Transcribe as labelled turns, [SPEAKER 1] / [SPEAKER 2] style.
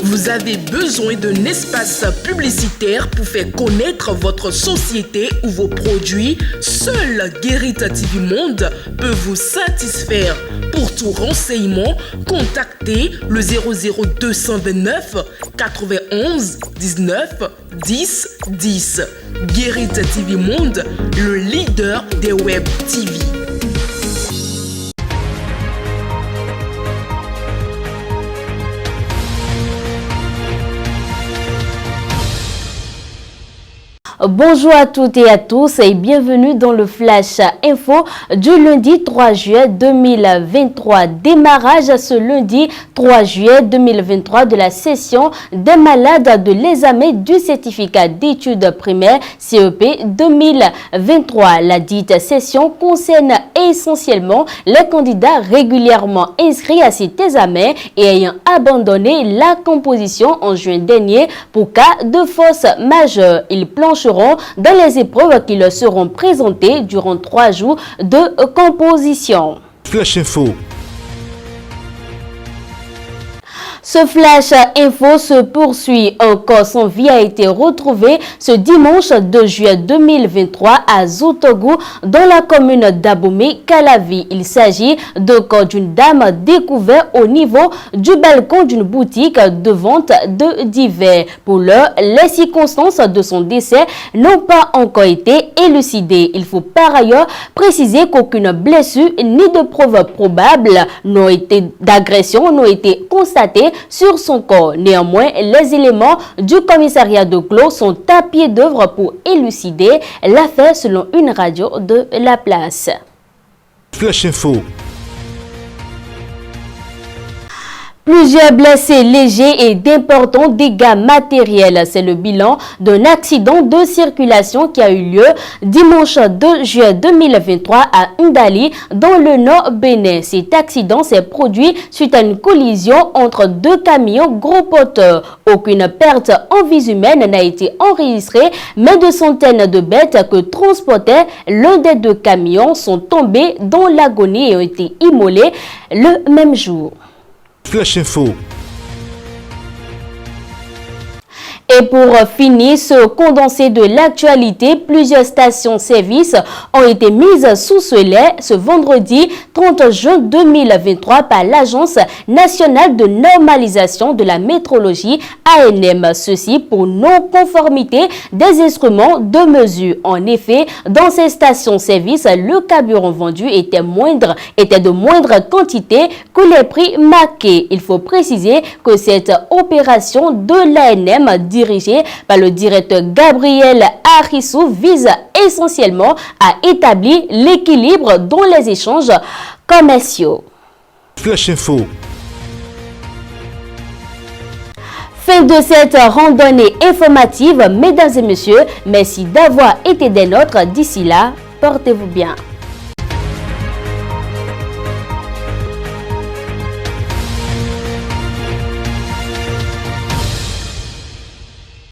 [SPEAKER 1] Vous avez besoin d'un espace publicitaire pour faire connaître votre société ou vos produits? Seul Guérit TV Monde peut vous satisfaire. Pour tout renseignement, contactez le 00229 91 19 10 10. Guérit TV Monde, le leader des web TV.
[SPEAKER 2] Bonjour à toutes et à tous et bienvenue dans le Flash Info du lundi 3 juillet 2023. Démarrage ce lundi 3 juillet 2023 de la session des malades de l'examen du certificat d'études primaires CEP 2023. La dite session concerne essentiellement les candidats régulièrement inscrits à cet examen et ayant abandonné la composition en juin dernier pour cas de force majeure. Ils plancheront dans les épreuves qui leur seront présentées durant 3 jours de composition.
[SPEAKER 3] Flash Info.
[SPEAKER 2] Ce Flash Info se poursuit. Un corps sans vie a été retrouvé ce dimanche 2 juillet 2023 à Zoutougou, dans la commune d'Abomey-Calavi. Il s'agit d'un corps d'une dame découvert au niveau du balcon d'une boutique de vente de divers. Pour l'heure, les circonstances de son décès n'ont pas encore été élucidées. Il faut par ailleurs préciser qu'aucune blessure ni de preuves probables d'agression n'ont été constatées sur son corps. Néanmoins, les éléments du commissariat de Clos sont à pied d'œuvre pour élucider l'affaire selon une radio de la place.
[SPEAKER 3] Flash Info.
[SPEAKER 2] Plusieurs blessés légers et d'importants dégâts matériels. C'est le bilan d'un accident de circulation qui a eu lieu dimanche 2 juillet 2023 à Ndali, dans le nord Bénin. Cet accident s'est produit suite à une collision entre 2 camions gros porteurs. Aucune perte en vie humaine n'a été enregistrée, mais de centaines de bêtes que transportait l'un des 2 camions sont tombées dans l'agonie et ont été immolées le même jour.
[SPEAKER 3] Flash Info.
[SPEAKER 2] Et pour finir, ce condensé de l'actualité, plusieurs stations-service ont été mises sous scellé ce vendredi 30 juin 2023 par l'Agence nationale de normalisation de la métrologie ANM. Ceci pour non-conformité des instruments de mesure. En effet, dans ces stations-service, le carburant vendu était de moindre quantité que les prix marqués. Il faut préciser que cette opération de l'ANM dirigé par le directeur Gabriel Arissou vise essentiellement à établir l'équilibre dans les échanges commerciaux.
[SPEAKER 3] Flash Info.
[SPEAKER 2] Fin de cette randonnée informative, mesdames et messieurs. Merci d'avoir été des nôtres. D'ici là, portez-vous bien.